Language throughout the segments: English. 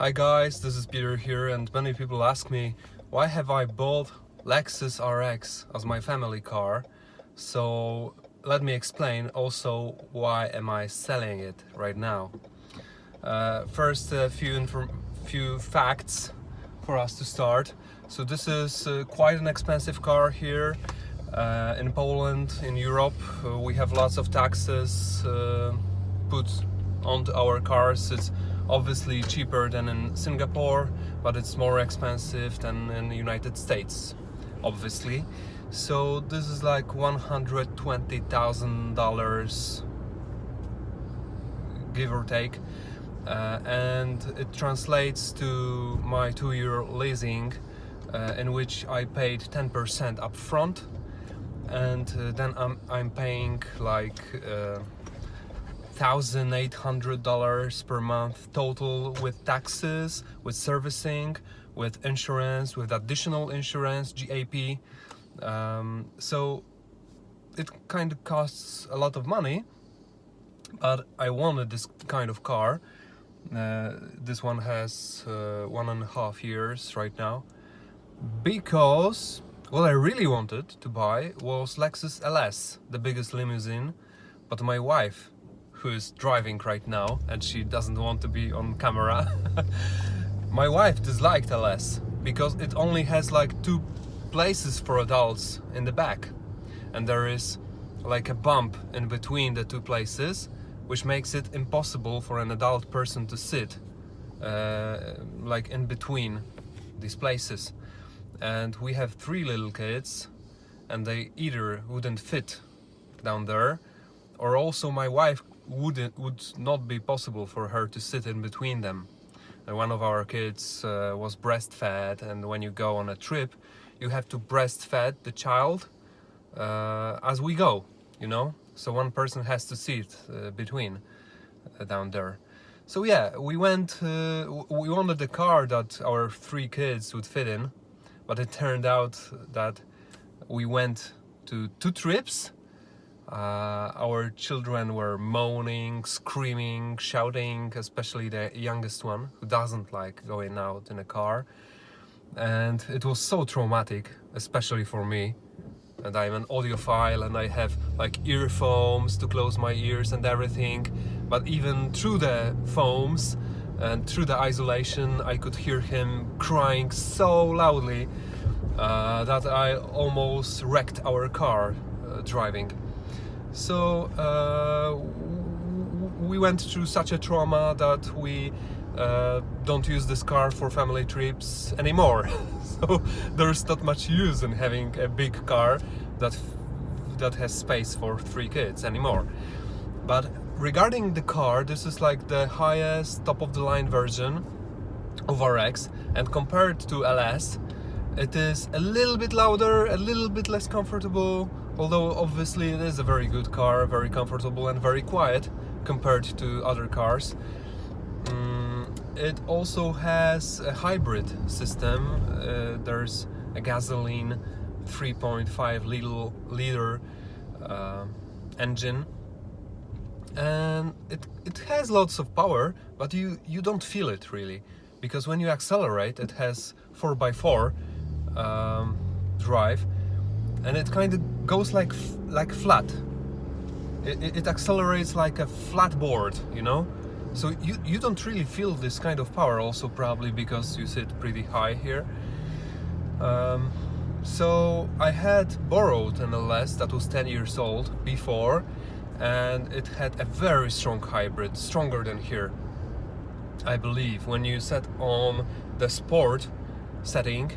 Hi guys, this is Peter here, and many people ask me why have I bought Lexus RX as my family car. So let me explain also why am I selling it right now. First, a few facts for us to start. So this is quite an expensive car here in Poland, in Europe. We have lots of taxes put onto our cars. It's obviously cheaper than in Singapore, but it's more expensive than in the United States, obviously. So this is like $120,000, give or take, and it translates to my 2-year leasing, in which I paid 10% upfront, and then I'm paying like $1,800 per month total, with taxes, with servicing, with insurance, with additional insurance, GAP. So it kind of costs a lot of money, but I wanted this kind of car. This one has 1.5 years right now, because what I really wanted to buy was Lexus LS, the biggest limousine, but my wife, who is driving right now and she doesn't want to be on camera, my wife disliked LS because it only has like 2 places for adults in the back, and there is like a bump in between the 2 places, which makes it impossible for an adult person to sit like in between these places. And we have 3 little kids, and they either wouldn't fit down there, or also my wife would not be possible for her to sit in between them. And one of our kids was breastfed, and when you go on a trip, you have to breastfeed the child as we go, you know. So one person has to sit between down there. So yeah, we wanted a car that our 3 kids would fit in, but it turned out that we went to 2 trips. Our children were moaning, screaming, shouting, especially the youngest one, who doesn't like going out in a car. And it was so traumatic, especially for me. And I'm an audiophile, and I have like earphones to close my ears and everything. But even through the foams and through the isolation, I could hear him crying so loudly that I almost wrecked our car driving. So we went through such a trauma that we don't use this car for family trips anymore. So there's not much use in having a big car that has space for 3 kids anymore. But regarding the car, this is like the highest top of the line version of RX, and compared to LS, it is a little bit louder, a little bit less comfortable. Although obviously it is a very good car, very comfortable and very quiet compared to other cars. It also has a hybrid system. There's a gasoline 3.5 liter engine, and it has lots of power, but you don't feel it really, because when you accelerate, it has 4x4 drive, and it kind of goes like flat. It accelerates like a flat board, you know. So you don't really feel this kind of power, also probably because you sit pretty high here. So I had borrowed an LS that was 10 years old before, and it had a very strong hybrid, stronger than here, I believe. When you set on the sport setting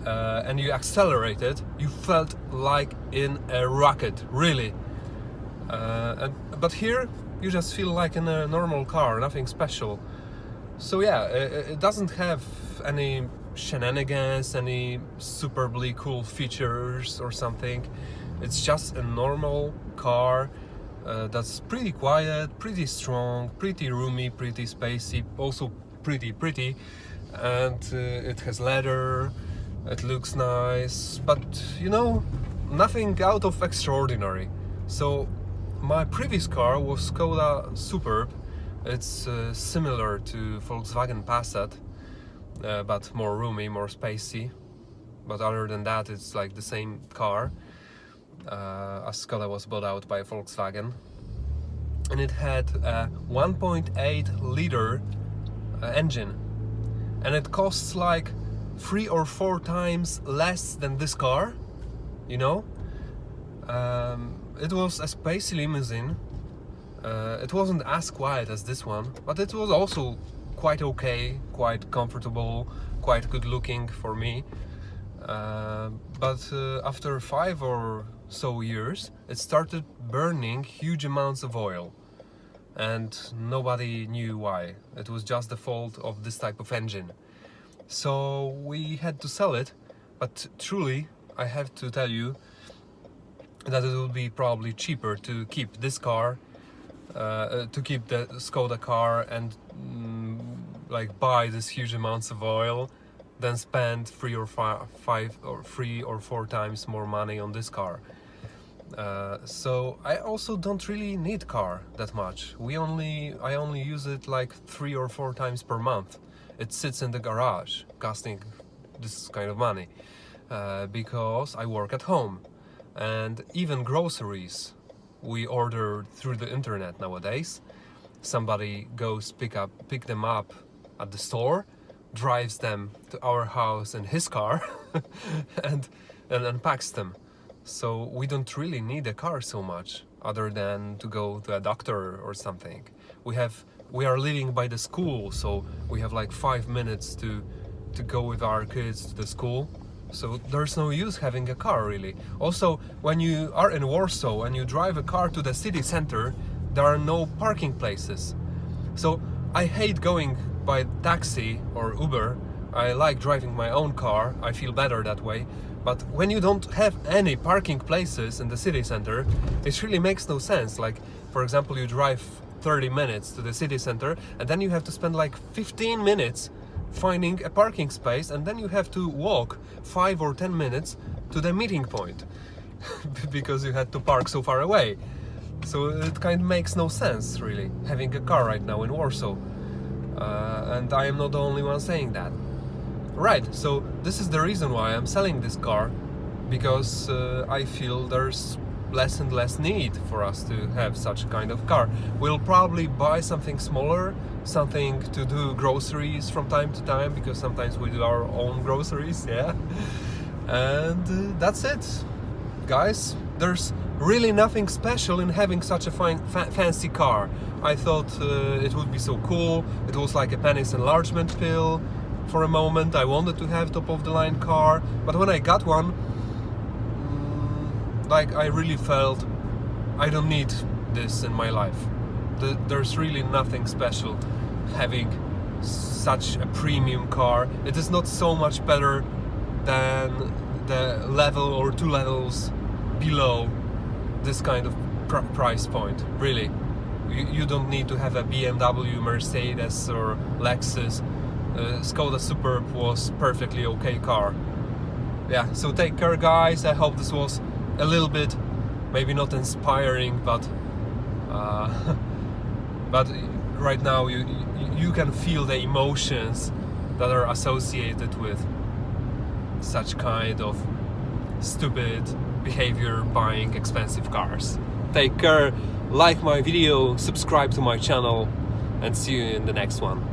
and you accelerated, you felt like in a rocket, really. But here you just feel like in a normal car, nothing special. So yeah, it doesn't have any shenanigans, any superbly cool features or something. It's just a normal car that's pretty quiet, pretty strong, pretty roomy, pretty spacey, also pretty, and it has leather. It looks nice, but you know, nothing out of extraordinary. So my previous car was Skoda Superb, It's similar to Volkswagen Passat, but more roomy, more spacey. But other than that, it's like the same car. A Skoda was bought out by Volkswagen, and it had a 1.8 liter engine, and it costs like 3 or 4 times less than this car, you know. It was a spacey limousine. It wasn't as quiet as this one, but it was also quite okay, quite comfortable, quite good looking for me. But after 5 or so years, it started burning huge amounts of oil, and nobody knew why. It was just the fault of this type of engine. So we had to sell it, but truly I have to tell you that it would be probably cheaper to keep this car, to keep the Skoda car and like buy this huge amounts of oil, than spend 3 or 4 times more money on this car. So I also don't really need car that much. I only use it like 3 or 4 times per month. It sits in the garage, costing this kind of money, because I work at home, and even groceries we order through the internet nowadays. Somebody goes pick them up at the store, drives them to our house in his car, and unpacks them. So we don't really need a car so much, other than to go to a doctor or something. We are living by the school, so we have like 5 minutes to go with our kids to the school. So there's no use having a car really. Also, when you are in Warsaw and you drive a car to the city center, there are no parking places. So I hate going by taxi or Uber. I like driving my own car. I feel better that way. But when you don't have any parking places in the city center, it really makes no sense. Like, for example, you drive 30 minutes to the city center, and then you have to spend like 15 minutes finding a parking space, and then you have to walk 5 or 10 minutes to the meeting point because you had to park so far away. So it kind of makes no sense really having a car right now in Warsaw, and I am not the only one saying that. Right, so this is the reason why I'm selling this car, because I feel there's less and less need for us to have such a kind of car. We'll probably buy something smaller, something to do groceries from time to time, because sometimes we do our own groceries, yeah. And that's it, guys. There's really nothing special in having such a fancy car. I thought it would be so cool. It was like a penis enlargement pill. For a moment I wanted to have top of the line car, but when I got one, like, I really felt I don't need this in my life. There's really nothing special having such a premium car. It is not so much better than the level or 2 levels below this kind of price point, really. You don't need to have a BMW, Mercedes or Lexus. Skoda Superb was perfectly okay car. Yeah, so take care, guys. I hope this was a little bit, maybe not inspiring, but but right now you can feel the emotions that are associated with such kind of stupid behavior buying expensive cars. Take care, like my video, subscribe to my channel, and see you in the next one.